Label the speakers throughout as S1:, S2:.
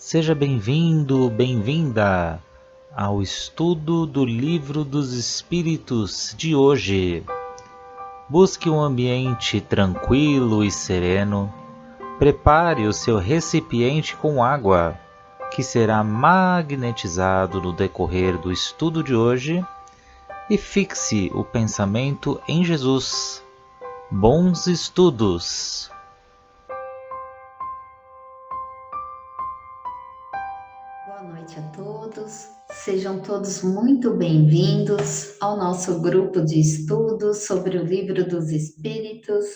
S1: Seja bem-vindo, bem-vinda ao estudo do Livro dos Espíritos de hoje. Busque um ambiente tranquilo e sereno. Prepare o seu recipiente com água, que será magnetizado no decorrer do estudo de hoje, e fixe o pensamento em Jesus. Bons estudos!
S2: Boa noite a todos, sejam todos muito bem-vindos ao nosso grupo de estudos sobre o Livro dos Espíritos.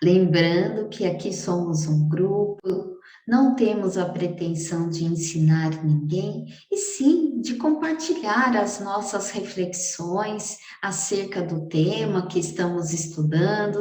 S2: Lembrando que aqui somos um grupo, não temos a pretensão de ensinar ninguém, e sim de compartilhar as nossas reflexões acerca do tema que estamos estudando.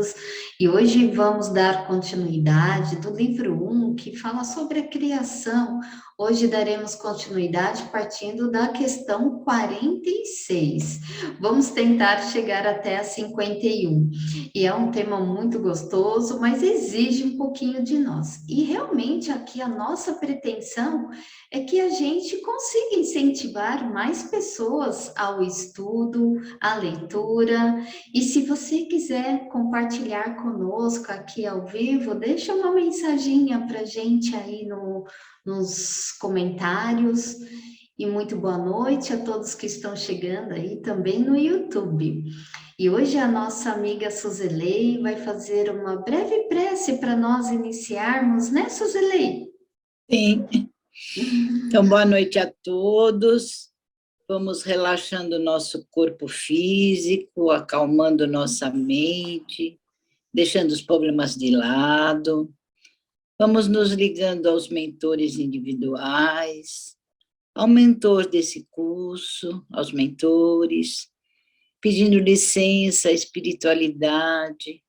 S2: E hoje vamos dar continuidade do livro 1, que fala sobre a criação. Hoje daremos continuidade partindo da questão 46. Vamos tentar chegar até a 51. E é um tema muito gostoso, mas exige um pouquinho de nós. E realmente aqui a nossa pretensão é que a gente consiga incentivar mais pessoas ao estudo, à leitura. E se você quiser compartilhar conosco aqui ao vivo, deixa uma mensaginha para gente aí nos comentários. E muito boa noite a todos que estão chegando aí também no YouTube. E hoje a nossa amiga Suzelei vai fazer uma breve prece para nós iniciarmos, né, Suzelei?
S3: Sim. Então, boa noite a todos. Vamos relaxando o nosso corpo físico, acalmando nossa mente, deixando os problemas de lado. Vamos nos ligando aos mentores individuais, ao mentor desse curso, aos mentores, pedindo licença à espiritualidade,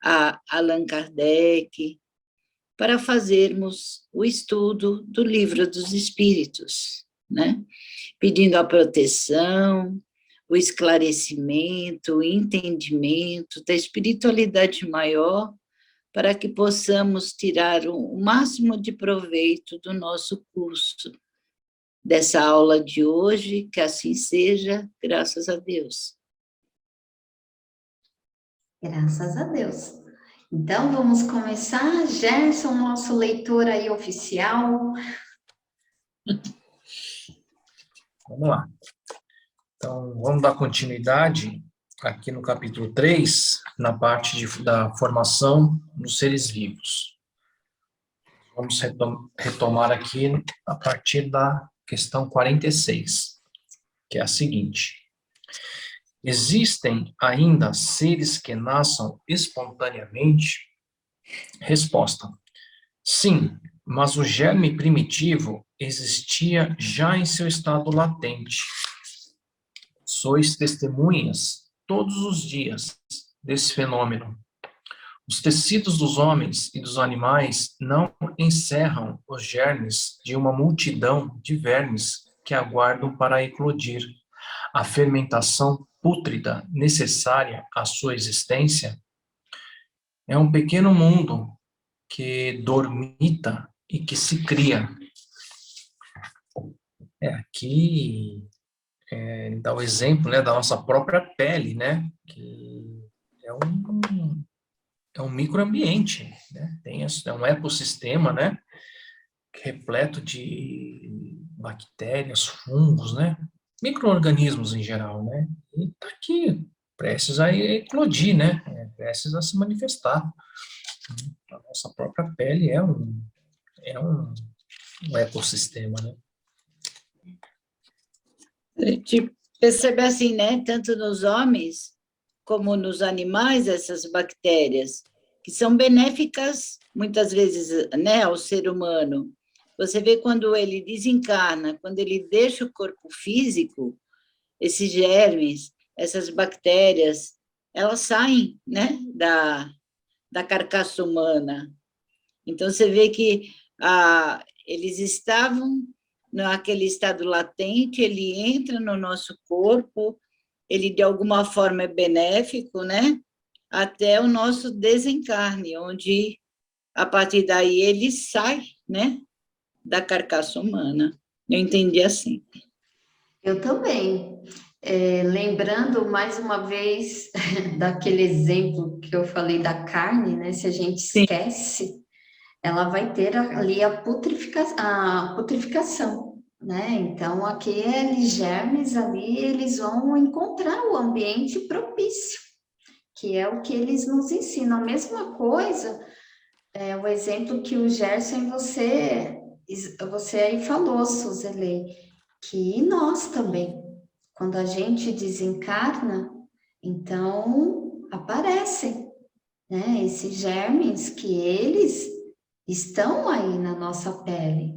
S3: a Allan Kardec, para fazermos o estudo do Livro dos Espíritos, né? Pedindo a proteção, o esclarecimento, o entendimento da espiritualidade maior, para que possamos tirar o máximo de proveito do nosso curso, dessa aula de hoje, que assim seja, graças a Deus.
S2: Graças a Deus. Então vamos começar. Gerson, nosso leitor aí oficial.
S4: Vamos lá. Então, vamos dar continuidade aqui no capítulo 3, na parte da formação dos seres vivos. Vamos retomar aqui a partir da questão 46, que é a seguinte: existem ainda seres que nasçam espontaneamente? Resposta: sim, mas o germe primitivo existia já em seu estado latente. Sois testemunhas todos os dias desse fenômeno. Os tecidos dos homens e dos animais não encerram os germes de uma multidão de vermes que aguardam para eclodir. A fermentação pútrida necessária à sua existência é um pequeno mundo que dormita e que se cria. Aqui dá o exemplo, né, da nossa própria pele, né, que é um microambiente, né, é um ecossistema, né, repleto de bactérias, fungos, né, micro-organismos em geral, né, e está aqui, prestes a eclodir, né, prestes a se manifestar. A nossa própria pele é um ecossistema, né.
S3: A gente percebe assim, né, tanto nos homens como nos animais, essas bactérias, que são benéficas, muitas vezes, né, ao ser humano. Você vê quando ele desencarna, quando ele deixa o corpo físico, esses germes, essas bactérias, elas saem, né, da carcaça humana. Então, você vê que eles estavam naquele estado latente, ele entra no nosso corpo, ele de alguma forma é benéfico, né? Até o nosso desencarne, onde a partir daí ele sai, né? da carcaça humana. Eu entendi assim.
S2: Eu também. Lembrando mais uma vez daquele exemplo que eu falei da carne, né? Se a gente
S3: Sim,
S2: esquece, ela vai ter ali a putrificação, né? Então, aqueles germes ali, eles vão encontrar o ambiente propício, que é o que eles nos ensinam. A mesma coisa, o exemplo que o Gerson e você aí falou, Suzele, que nós também, quando a gente desencarna, então aparecem, né? Esses germes que eles estão aí na nossa pele,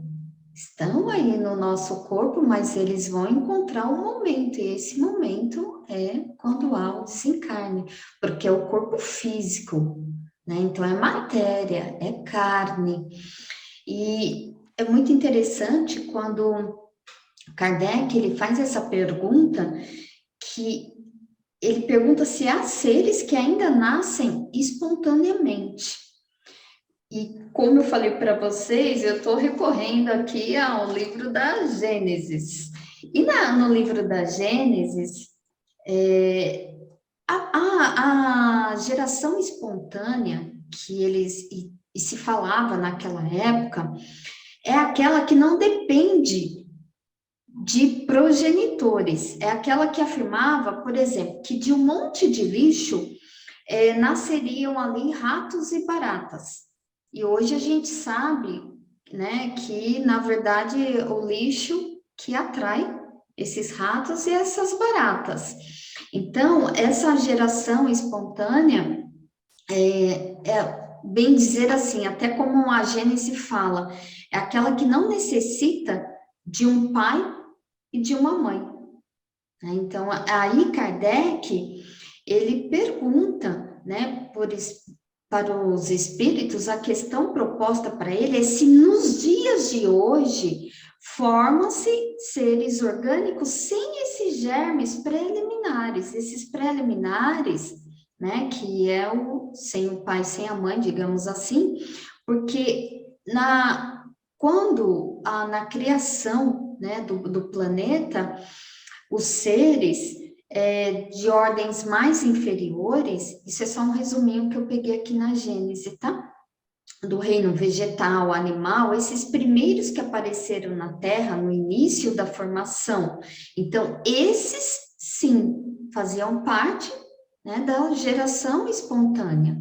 S2: estão aí no nosso corpo, mas eles vão encontrar um momento, e esse momento é quando há o desencarne, porque é o corpo físico, né? Então é matéria, é carne. E é muito interessante quando Kardec ele faz essa pergunta, que ele pergunta se há seres que ainda nascem espontaneamente. E como eu falei para vocês, eu estou recorrendo aqui ao livro da Gênesis. E no livro da Gênesis, a geração espontânea que e se falava naquela época é aquela que não depende de progenitores. É aquela que afirmava, por exemplo, que de um monte de lixo nasceriam ali ratos e baratas. E hoje a gente sabe, né, que na verdade o lixo que atrai esses ratos e essas baratas. Então, essa geração espontânea bem dizer assim, até como a Gênesis fala, é aquela que não necessita de um pai e de uma mãe, né? Então, aí Kardec, ele pergunta, né, para os espíritos, a questão proposta para ele é se nos dias de hoje formam-se seres orgânicos sem esses germes preliminares. Esses preliminares, né, que é sem o pai, sem a mãe, digamos assim, porque na criação, né, do planeta, os seres de ordens mais inferiores, isso é só um resuminho que eu peguei aqui na Gênese, tá? Do reino vegetal, animal, esses primeiros que apareceram na Terra no início da formação. Então, esses, sim, faziam parte, né, da geração espontânea,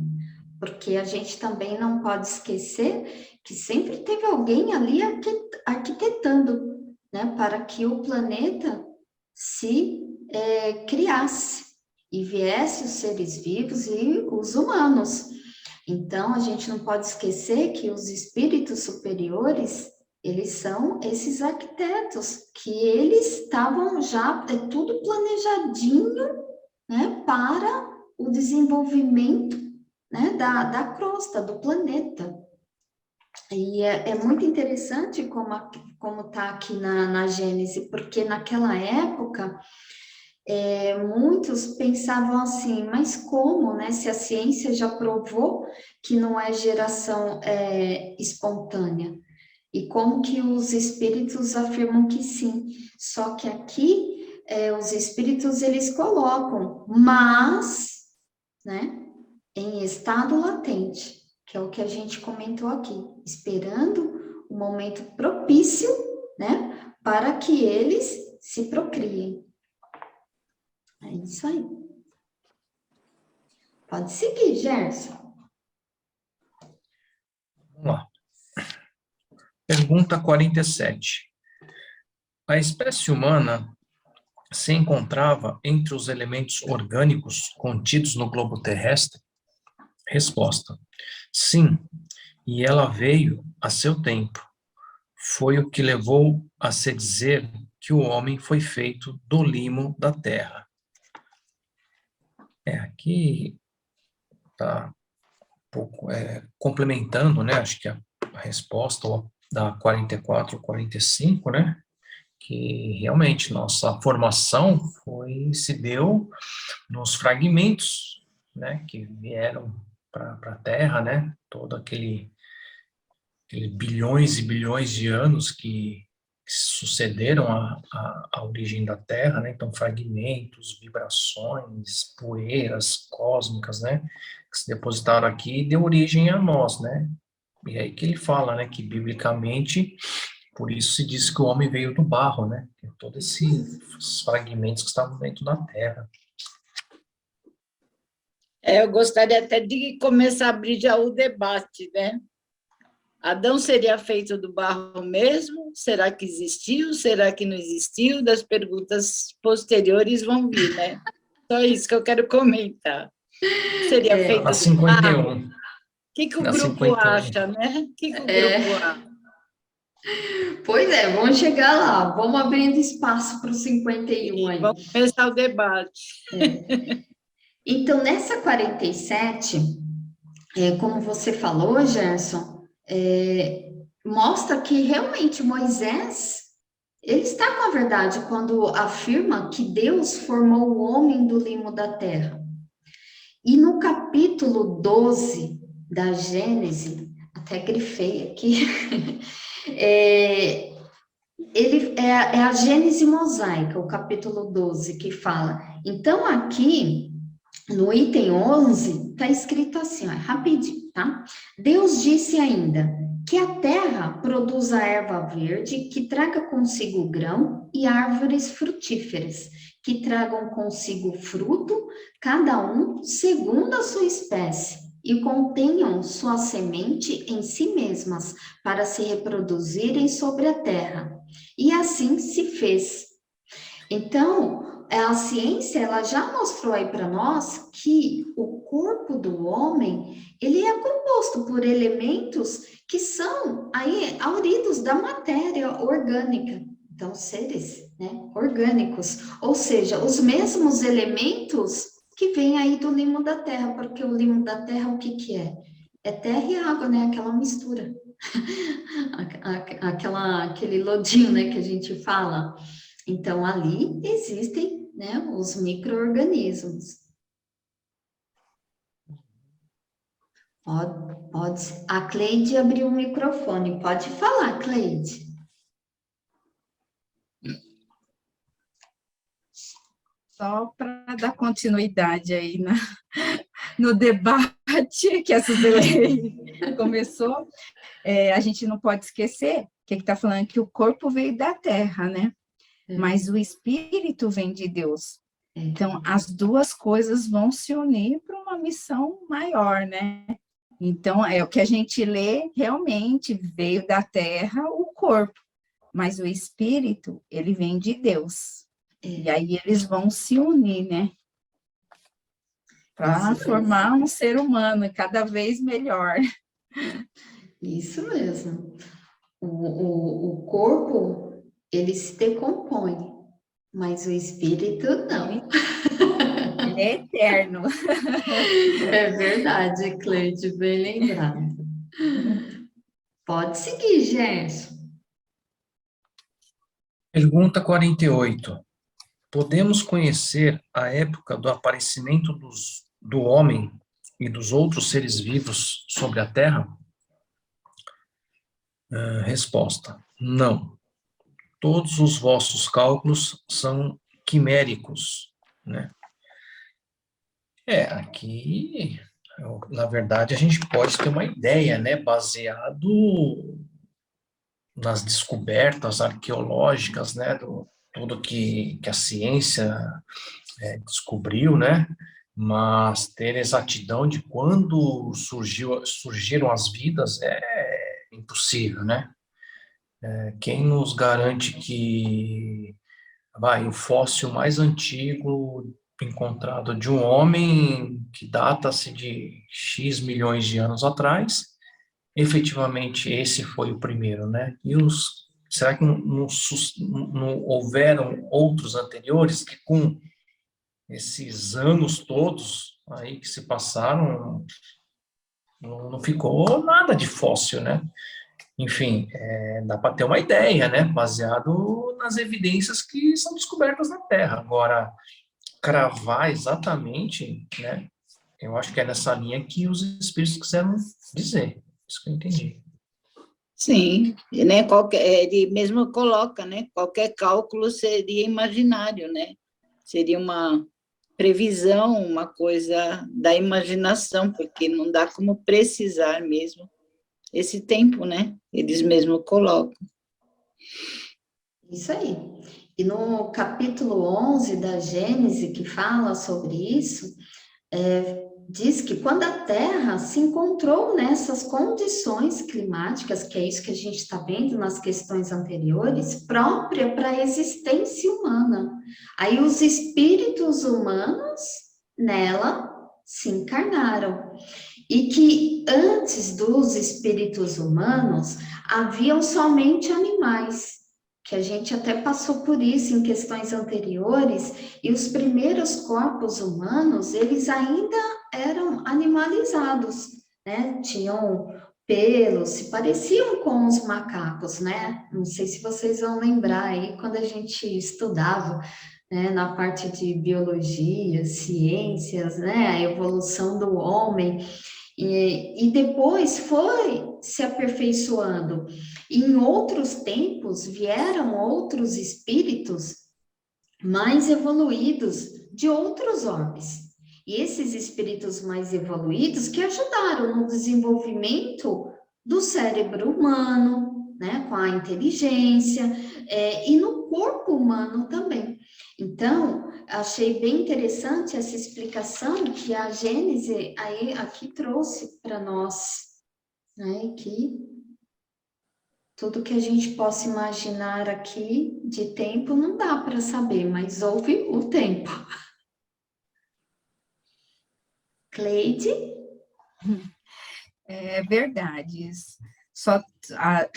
S2: porque a gente também não pode esquecer que sempre teve alguém ali arquitetando, né, para que o planeta se criasse e viesse os seres vivos e os humanos. Então, a gente não pode esquecer que os espíritos superiores, eles são esses arquitetos, que eles estavam já, tudo planejadinho, né, para o desenvolvimento, né, da crosta, do planeta. E é muito interessante como está aqui na Gênese, porque naquela época, muitos pensavam assim, mas como, né? Se a ciência já provou que não é geração espontânea, e como que os espíritos afirmam que sim? Só que aqui os espíritos eles colocam, mas, né? Em estado latente, que é o que a gente comentou aqui, esperando o momento propício, né? Para que eles se procriem. É isso aí. Pode seguir, Gerson.
S4: Vamos lá. Pergunta 47. A espécie humana se encontrava entre os elementos orgânicos contidos no globo terrestre? Resposta: sim, e ela veio a seu tempo. Foi o que levou a se dizer que o homem foi feito do limo da terra. Aqui está um pouco complementando, né? Acho que a resposta da 44 ou 45, né? Que realmente nossa formação se deu nos fragmentos, né? Que vieram para a Terra, né? Todo aquele bilhões e bilhões de anos que sucederam a origem da Terra, né? Então, fragmentos, vibrações, poeiras cósmicas, né? Que se depositaram aqui e deu origem a nós, né? E aí que ele fala, né? Que biblicamente, por isso se diz que o homem veio do barro, né? Todos esses fragmentos que estavam dentro da Terra.
S3: Eu gostaria até de começar a abrir já o debate, né? Adão seria feito do barro mesmo? Será que existiu? Será que não existiu? Das perguntas posteriores vão vir, né? Só isso que eu quero comentar. Seria feito
S4: Na
S3: do barro?
S4: 51.
S3: O que o
S4: Na
S3: grupo
S4: 51.
S3: acha, né? O que o grupo acha?
S2: Pois é, vamos chegar lá. Vamos abrindo espaço para o 51 aí.
S3: Vamos começar o debate.
S2: Então, nessa 47, como você falou, Gerson, mostra que realmente Moisés, ele está com a verdade quando afirma que Deus formou o homem do limo da terra. E no capítulo 12 da Gênesis, até grifei aqui, é a Gênese mosaica, o capítulo 12, que fala. Então, aqui, no item 11, está escrito assim, ó, rapidinho, tá? Deus disse ainda que a terra produza erva verde, que traga consigo grão, e árvores frutíferas, que tragam consigo fruto, cada um segundo a sua espécie, e contenham sua semente em si mesmas, para se reproduzirem sobre a terra. E assim se fez. Então, a ciência, ela já mostrou aí para nós que o corpo do homem, ele é composto por elementos que são aí auridos da matéria orgânica. Então, seres, né, orgânicos. Ou seja, os mesmos elementos que vêm aí do limo da terra, porque o limo da terra, o que que é? É terra e água, né? Aquela mistura. Aquele lodinho, né, que a gente fala. Então, ali existem, né, os micro-organismos. Pode, a Cleide abriu o microfone. Pode falar, Cleide.
S5: Só para dar continuidade aí no debate que a Suzeli começou, a gente não pode esquecer que está falando que o corpo veio da terra, né? Mas o espírito vem de Deus. Então, as duas coisas vão se unir para uma missão maior, né? Então, é o que a gente lê, realmente veio da terra o corpo, mas o espírito, ele vem de Deus. E aí eles vão se unir, né? Para formar um ser humano cada vez melhor.
S2: Isso mesmo. O corpo, ele se decompõe, mas o espírito não.
S5: Ele é eterno.
S2: É verdade, Cleide, bem lembrado. Pode seguir, Gerson.
S4: Pergunta 48. Podemos conhecer a época do aparecimento do homem e dos outros seres vivos sobre a Terra? Resposta: não. Todos os vossos cálculos são quiméricos, né? Aqui, na verdade, a gente pode ter uma ideia, né, baseado nas descobertas arqueológicas, né, tudo que a ciência descobriu, né, mas ter exatidão de quando surgiram as vidas é impossível, né? Quem nos garante que o fóssil mais antigo encontrado de um homem que data-se de X milhões de anos atrás, efetivamente esse foi o primeiro, né? E será que não houveram outros anteriores que com esses anos todos aí que se passaram, não ficou nada de fóssil, né? Enfim, dá para ter uma ideia, né? Baseado nas evidências que são descobertas na Terra. Agora, cravar exatamente, né? Eu acho que é nessa linha que os espíritos quiseram dizer. Isso que eu entendi.
S3: Sim, né? Ele mesmo coloca, né? Qualquer cálculo seria imaginário, né? Seria uma previsão, uma coisa da imaginação, porque não dá como precisar mesmo esse tempo, né? Eles mesmo colocam.
S2: Isso aí. E no capítulo 11 da Gênese, que fala sobre isso, diz que quando a Terra se encontrou nessas condições climáticas, que é isso que a gente está vendo nas questões anteriores, própria para a existência humana. Aí os espíritos humanos nela se encarnaram. E que antes dos espíritos humanos haviam somente animais, que a gente até passou por isso em questões anteriores, e os primeiros corpos humanos, eles ainda eram animalizados, né? Tinham pelos, se pareciam com os macacos, né? Não sei se vocês vão lembrar aí quando a gente estudava, né, na parte de biologia, ciências, né, a evolução do homem, e depois foi se aperfeiçoando. E em outros tempos vieram outros espíritos mais evoluídos de outros orbes. E esses espíritos mais evoluídos que ajudaram no desenvolvimento do cérebro humano, né, com a inteligência, e no corpo humano também. Então, achei bem interessante essa explicação que a Gênese aí, aqui trouxe para nós, né, que tudo que a gente possa imaginar aqui de tempo não dá para saber, mas houve o tempo. Cleide?
S5: É verdade.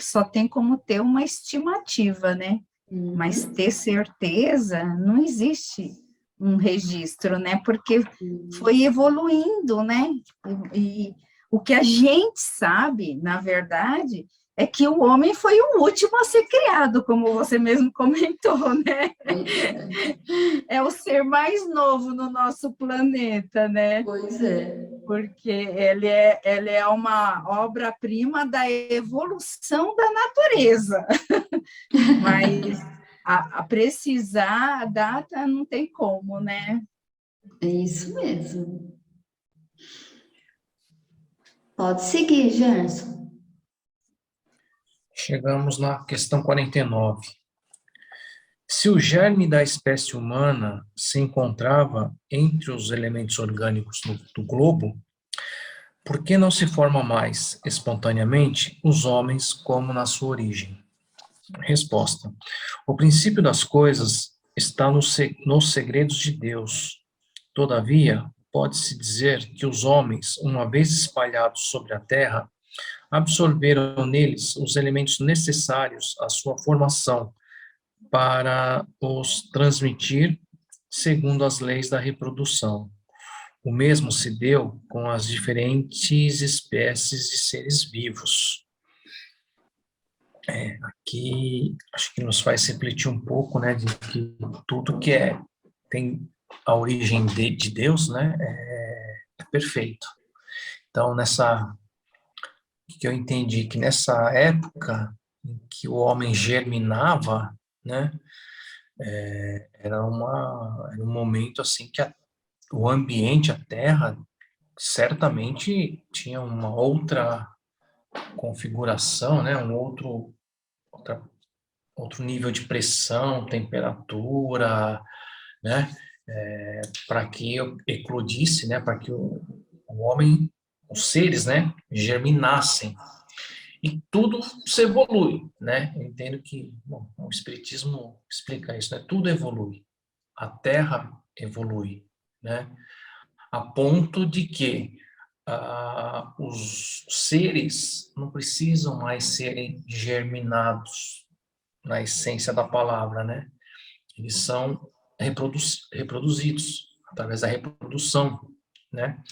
S5: Só tem como ter uma estimativa, né? Mas ter certeza, não existe um registro, né? Porque foi evoluindo, né? E o que a gente sabe, na verdade, é que o homem foi o último a ser criado, como você mesmo comentou, né? É o ser mais novo no nosso planeta, né?
S2: Pois é.
S5: Porque ele é uma obra-prima da evolução da natureza. Mas a precisar a data não tem como, né?
S2: É isso mesmo. Pode seguir, Gerson.
S4: Chegamos na questão 49. Se o germe da espécie humana se encontrava entre os elementos orgânicos do globo, por que não se forma mais espontaneamente os homens como na sua origem? Resposta: o princípio das coisas está nos segredos de Deus. Todavia, pode-se dizer que os homens, uma vez espalhados sobre a terra, absorveram neles os elementos necessários à sua formação para os transmitir segundo as leis da reprodução. O mesmo se deu com as diferentes espécies de seres vivos. Aqui acho que nos faz refletir um pouco, né, de que tudo que tem a origem de Deus, né, é perfeito. Então, que eu entendi que nessa época em que o homem germinava, né, era um momento assim que o ambiente, a Terra, certamente tinha uma outra configuração, né, outro nível de pressão, temperatura, né, para que eclodisse, né, para que o homem, os seres, né, germinassem. E tudo se evolui, né? Eu entendo que o Espiritismo explica isso, né? Tudo evolui. A Terra evolui, né? A ponto de que os seres não precisam mais serem germinados na essência da palavra, né? Eles são reproduzidos através da reprodução, né?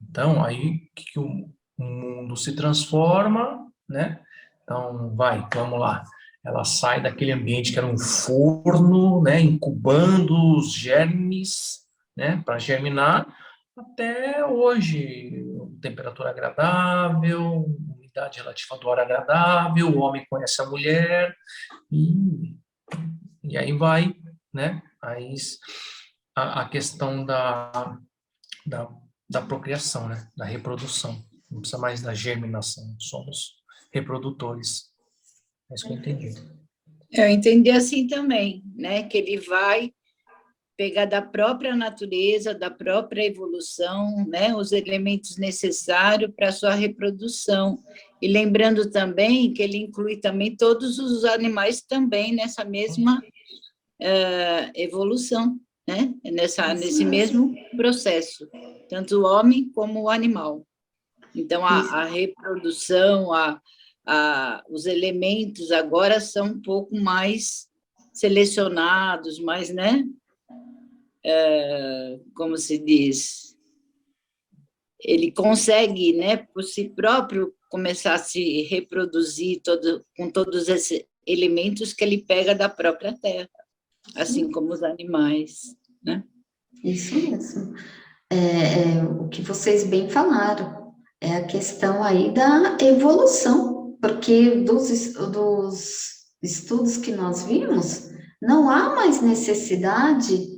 S4: Então, aí que o mundo se transforma, né? Então, vamos lá. Ela sai daquele ambiente que era um forno, né? Incubando os germes, né? Para germinar, até hoje, temperatura agradável, unidade relativa do ar agradável, o homem conhece a mulher, e aí vai, né? Aí a questão da procriação, né? Da reprodução. Não precisa mais da germinação, somos reprodutores. É isso que eu entendi.
S3: Eu entendi assim também, né? Que ele vai pegar da própria natureza, da própria evolução, né? Os elementos necessários para a sua reprodução. E lembrando também que ele inclui também todos os animais também nessa mesma evolução, né? Nesse mesmo processo, tanto o homem como o animal. Então, a reprodução, os elementos agora são um pouco mais selecionados, mais, né? Como se diz? Ele consegue, né, por si próprio, começar a se reproduzir com todos esses elementos que ele pega da própria terra, assim como os animais, né?
S2: Isso mesmo. O que vocês bem falaram, é a questão aí da evolução, porque dos estudos que nós vimos, não há mais necessidade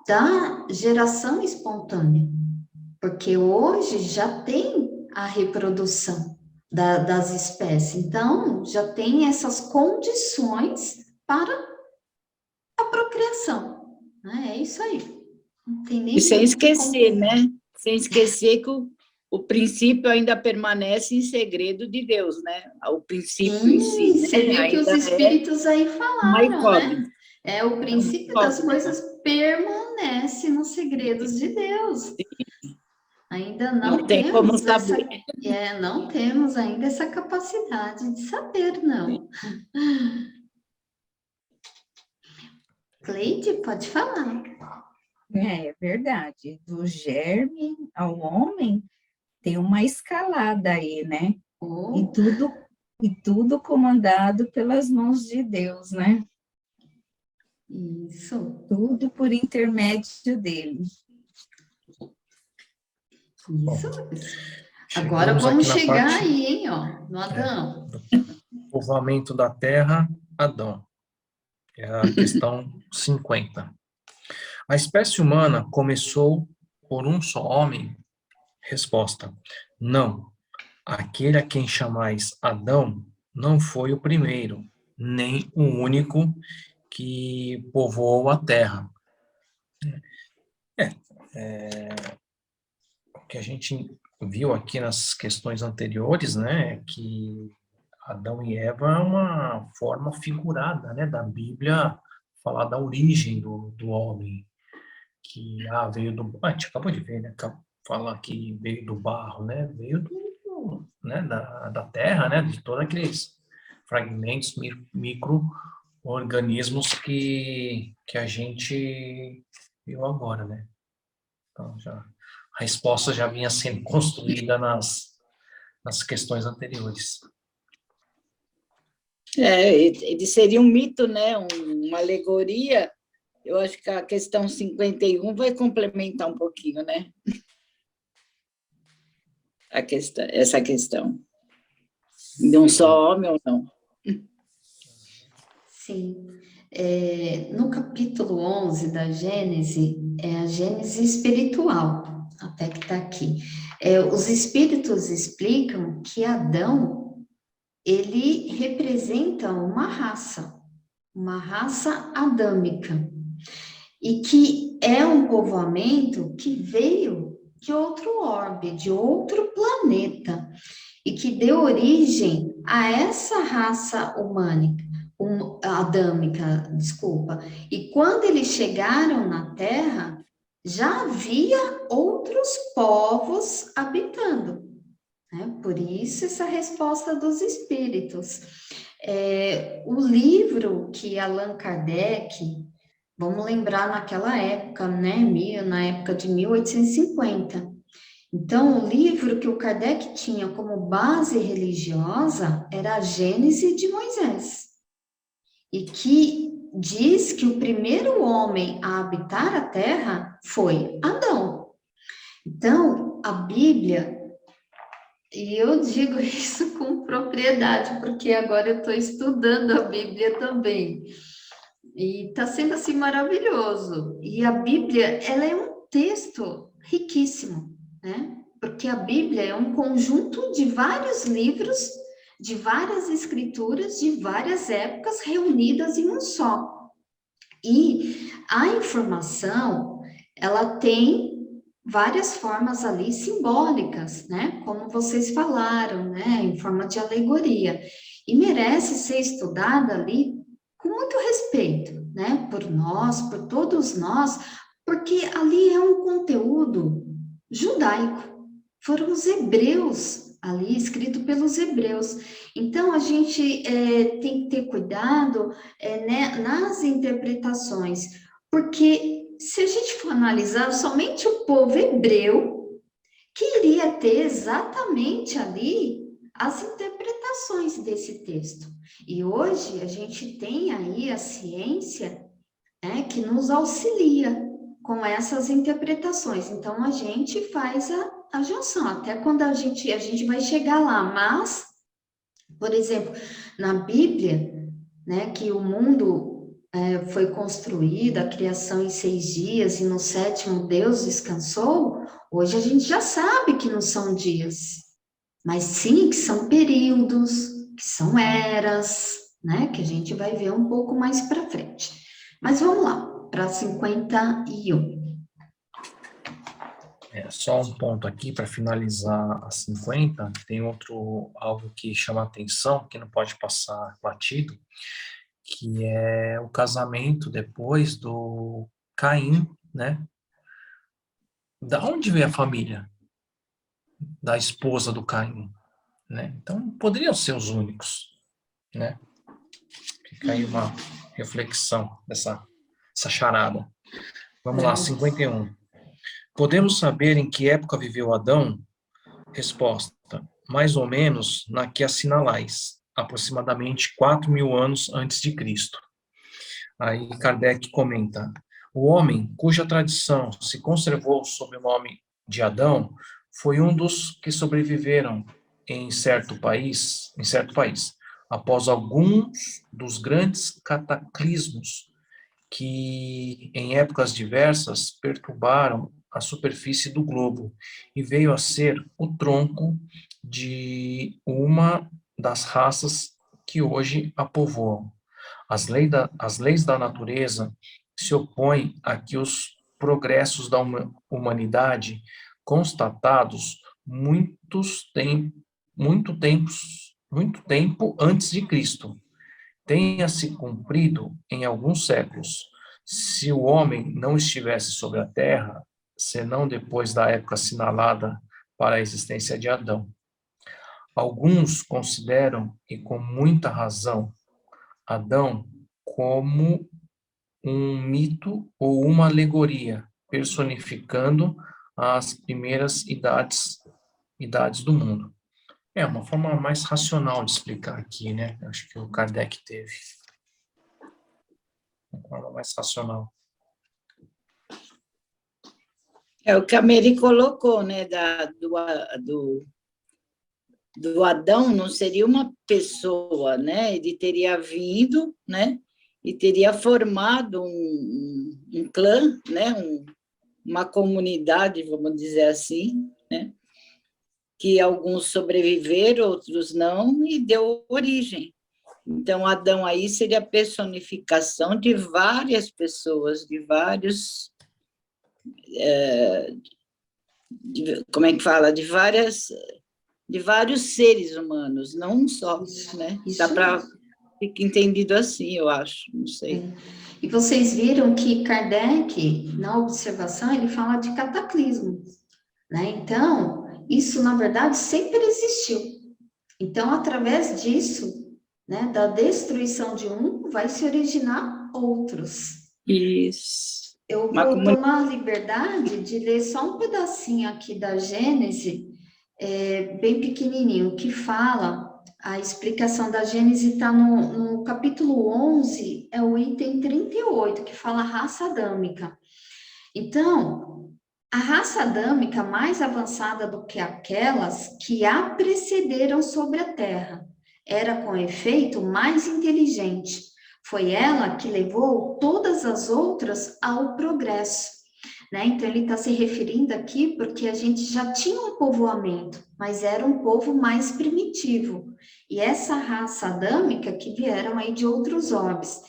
S2: da geração espontânea, porque hoje já tem a reprodução das espécies, então já tem essas condições para a procriação, né? É isso aí. Não tem nem
S3: E sem esquecer,
S2: como...
S3: né? Sem esquecer que o princípio ainda permanece em segredo de Deus, né? O princípio em si, né?
S2: Você viu que os espíritos aí falaram, né? O princípio das coisas permanece nos segredos de Deus. Ainda não
S3: tem como
S2: temos
S3: saber.
S2: não temos ainda essa capacidade de saber, não. Cleide, pode falar.
S5: É verdade. Do germe ao homem tem uma escalada aí, né?
S2: Oh.
S5: E tudo comandado pelas mãos de Deus, né?
S2: Isso.
S5: Tudo por intermédio dele.
S2: Isso. Agora vamos chegar aí, hein, ó, no Adão.
S4: Povoamento da terra, Adão. É a questão 50. A espécie humana começou por um só homem? Resposta: não. Aquele a quem chamais Adão não foi o primeiro, nem o único que povoou a terra. O que a gente viu aqui nas questões anteriores, né, é que Adão e Eva é uma forma figurada, né, da Bíblia falar da origem do homem, que veio do... a gente acabou de ver, né, fala que veio do barro, né, veio né, da terra, né, de todos aqueles fragmentos, micro-organismos que a gente viu agora, né. Então, a resposta já vinha sendo construída nas questões anteriores.
S3: Ele seria um mito, né? Uma alegoria. Eu acho que a questão 51 vai complementar um pouquinho, né? Essa questão. De um só homem ou não.
S2: Sim. No capítulo 11 da Gênese, é a Gênese espiritual, até que está aqui. Os espíritos explicam que Adão, ele representa uma raça adâmica, e que é um povoamento que veio de outro orbe, de outro planeta, e que deu origem a essa raça adâmica, desculpa. E quando eles chegaram na Terra, já havia outros povos habitando, né? Por isso essa resposta dos espíritos. O livro que Allan Kardec, vamos lembrar naquela época, né, na época de 1850. Então, o livro que o Kardec tinha como base religiosa era a Gênese de Moisés, e que diz que o primeiro homem a habitar a Terra foi Adão. Então, a Bíblia E eu digo isso com propriedade, porque agora eu estou estudando a Bíblia também. E está sendo assim maravilhoso. E a Bíblia, ela é um texto riquíssimo, né? Porque a Bíblia é um conjunto de vários livros, de várias escrituras, de várias épocas reunidas em um só. E a informação, ela tem várias formas ali simbólicas, né? Como vocês falaram, né? Em forma de alegoria. E merece ser estudada ali com muito respeito, né? Por nós, por todos nós, porque ali é um conteúdo judaico. Foram os hebreus ali, escrito pelos hebreus. Então, a gente tem que ter cuidado né, nas interpretações, porque se a gente for analisar, somente o povo hebreu que iria ter exatamente ali as interpretações desse texto. E hoje a gente tem aí a ciência, né, que nos auxilia com essas interpretações. Então a gente faz a junção, até quando a gente vai chegar lá, mas, por exemplo, na Bíblia, né, que o mundo foi construído, a criação em 6 dias, e no sétimo Deus descansou, hoje a gente já sabe que não são dias, mas sim que são períodos, que são eras, né, que a gente vai ver um pouco mais para frente. Mas vamos lá, para 51.
S4: Só um ponto aqui para finalizar a 50, tem algo que chama atenção, que não pode passar batido, que é o casamento depois do Caim, né? Da onde veio a família da esposa do Caim, né? Então, poderiam ser os únicos, né? Fica aí uma reflexão dessa charada. Vamos lá, 51. Podemos saber em que época viveu Adão? Resposta: mais ou menos na que assinalais, aproximadamente 4.000 anos antes de Cristo. Aí Kardec comenta: o homem cuja tradição se conservou sob o nome de Adão foi um dos que sobreviveram em certo país, após alguns dos grandes cataclismos que, em épocas diversas, perturbaram a superfície do globo e veio a ser o tronco de uma das raças que hoje a povoam. As leis da natureza se opõem a que os progressos da humanidade constatados muito tempo antes de Cristo tenha se cumprido em alguns séculos, se o homem não estivesse sobre a terra, senão depois da época assinalada para a existência de Adão. Alguns consideram, e com muita razão, Adão como um mito ou uma alegoria, personificando as primeiras idades do mundo. É uma forma mais racional de explicar aqui, né? Acho que o Kardec teve. Uma forma mais racional.
S3: É o que a Mary colocou, né? Do Adão não seria uma pessoa, né? Ele teria vindo, né? E teria formado um clã, né? Uma comunidade, vamos dizer assim, né? Que alguns sobreviveram, outros não, e deu origem. Então, Adão aí seria a personificação de várias pessoas, de vários... como é que fala? De vários seres humanos, não um só, né? Dá para ficar entendido assim, eu acho, não sei.
S2: E vocês viram que Kardec, na observação, ele fala de cataclismo, né? Então, isso, na verdade, sempre existiu. Então, através disso, né, da destruição de um, vai se originar outros.
S3: Isso.
S2: Eu vou tomar a liberdade de ler só um pedacinho aqui da Gênese, bem pequenininho, que fala, a explicação da Gênese está no capítulo 11, é o item 38, que fala raça adâmica. Então, a raça adâmica mais avançada do que aquelas que a precederam sobre a Terra. Era, com efeito, mais inteligente. Foi ela que levou todas as outras ao progresso. Né? Então, ele está se referindo aqui porque a gente já tinha um povoamento, mas era um povo mais primitivo. E essa raça adâmica que vieram aí de outros orbes.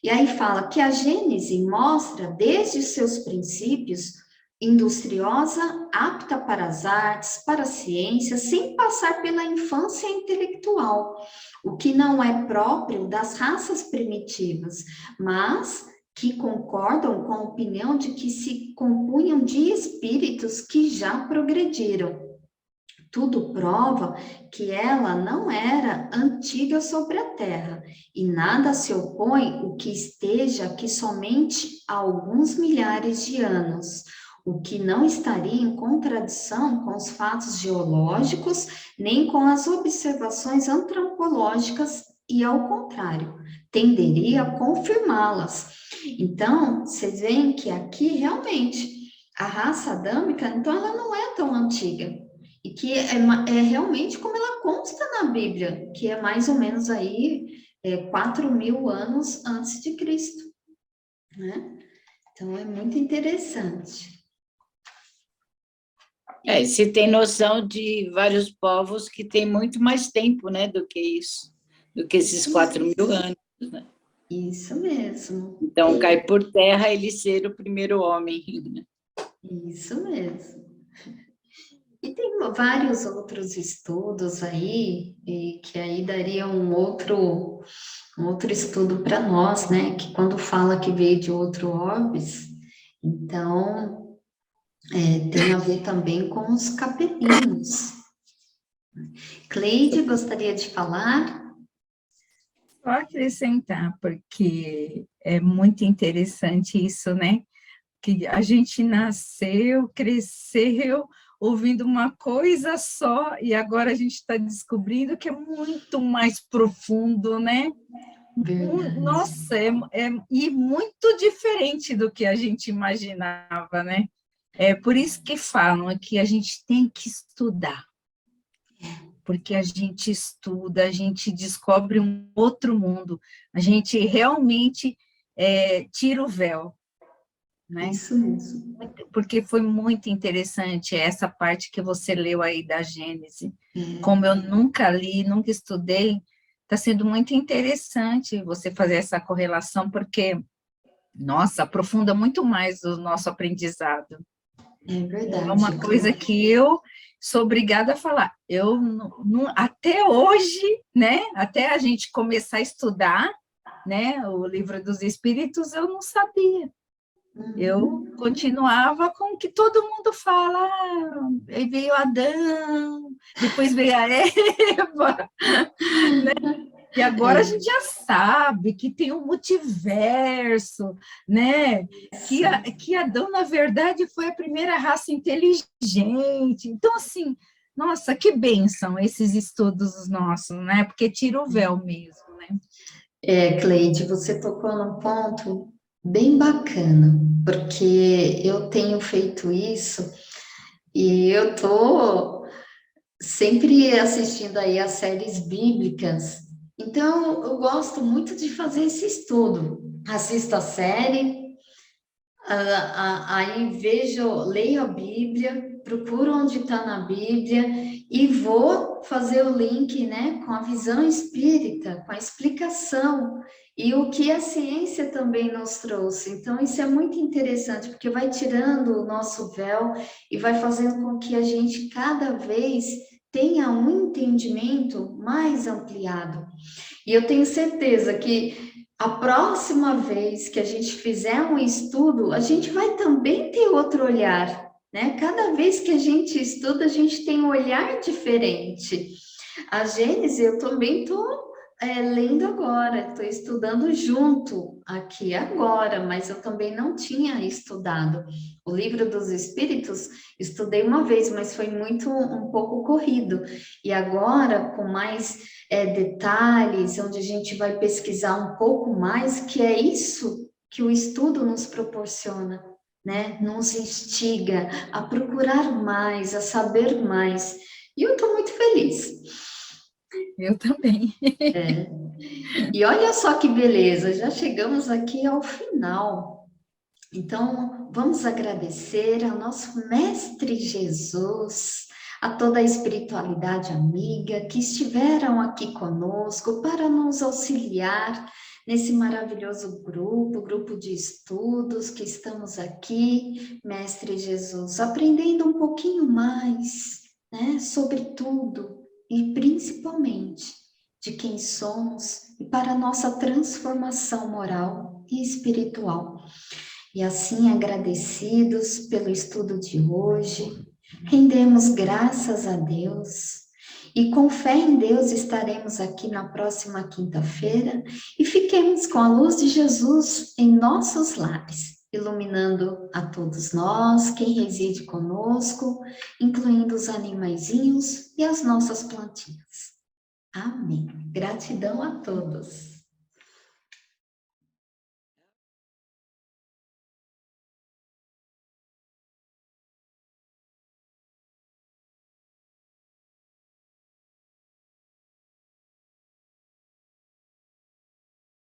S2: E aí fala que a Gênese mostra, desde seus princípios, industriosa, apta para as artes, para a ciência, sem passar pela infância intelectual, o que não é próprio das raças primitivas, mas que concordam com a opinião de que se compunham de espíritos que já progrediram. Tudo prova que ela não era antiga sobre a terra, e nada se opõe o que esteja aqui somente há alguns milhares de anos, o que não estaria em contradição com os fatos geológicos, nem com as observações antropológicas, e ao contrário, tenderia a confirmá-las. Então, vocês veem que aqui realmente a raça adâmica, então ela não é tão antiga, e que é realmente como ela consta na Bíblia, que é mais ou menos aí 4.000 anos antes de Cristo, né? Então, é muito interessante.
S3: Se tem noção de vários povos que têm muito mais tempo, né, do que isso, do que esses 4.000 anos, né?
S2: Isso mesmo.
S3: Então, cai por terra ele ser o primeiro homem.
S2: Isso mesmo. E tem vários outros estudos aí, e que aí daria um outro estudo para nós, né? Que quando fala que veio de outro orbes, então tem a ver também com os capelinos. Cleide, gostaria de falar?
S5: Só acrescentar, porque é muito interessante isso, né? Que a gente nasceu, cresceu, ouvindo uma coisa só, e agora a gente está descobrindo que é muito mais profundo, né?
S2: Verdade.
S5: Nossa, e muito diferente do que a gente imaginava, né? É por isso que falam que a gente tem que estudar, porque a gente estuda, a gente descobre um outro mundo, a gente realmente tira o véu, né?
S2: Isso mesmo.
S5: Porque foi muito interessante essa parte que você leu aí da Gênese. Como eu nunca li, nunca estudei, está sendo muito interessante você fazer essa correlação, porque, nossa, aprofunda muito mais o nosso aprendizado.
S2: É verdade.
S5: É uma coisa que eu sou obrigada a falar. Eu até hoje, né? Até a gente começar a estudar, né? O Livro dos Espíritos, eu não sabia. Eu continuava com o que todo mundo fala, aí veio Adão, depois veio a Eva, né? E agora a gente já sabe que tem um multiverso, né? Que Adão, na verdade, foi a primeira raça inteligente. Então, assim, nossa, que bênção esses estudos nossos, né? Porque tira o véu mesmo, né?
S2: Cleide, você tocou num ponto bem bacana, porque eu tenho feito isso e eu tô sempre assistindo aí as séries bíblicas. Então, eu gosto muito de fazer esse estudo. Assisto a série, aí leio a Bíblia, procuro onde está na Bíblia e vou fazer o link, né, com a visão espírita, com a explicação e o que a ciência também nos trouxe. Então, isso é muito interessante, porque vai tirando o nosso véu e vai fazendo com que a gente cada vez tenha um entendimento mais ampliado. E eu tenho certeza que a próxima vez que a gente fizer um estudo, a gente vai também ter outro olhar, né? Cada vez que a gente estuda, a gente tem um olhar diferente. A Gênese, eu também estou lendo agora, estou estudando junto aqui agora, mas eu também não tinha estudado. O Livro dos Espíritos, estudei uma vez, mas foi um pouco corrido. E agora, com mais detalhes, onde a gente vai pesquisar um pouco mais, que é isso que o estudo nos proporciona, né, nos instiga a procurar mais, a saber mais. E eu estou muito feliz.
S5: Eu também.
S2: E olha só que beleza, já chegamos aqui ao final. Então, vamos agradecer ao nosso Mestre Jesus, a toda a espiritualidade amiga que estiveram aqui conosco para nos auxiliar nesse maravilhoso grupo de estudos que estamos aqui, Mestre Jesus, aprendendo um pouquinho mais, né, sobre tudo e principalmente de quem somos e para a nossa transformação moral e espiritual. E assim, agradecidos pelo estudo de hoje, rendemos graças a Deus e com fé em Deus estaremos aqui na próxima quinta-feira e fiquemos com a luz de Jesus em nossos lares, iluminando a todos nós, quem reside conosco, incluindo os animaizinhos e as nossas plantinhas. Amém. Gratidão a todos.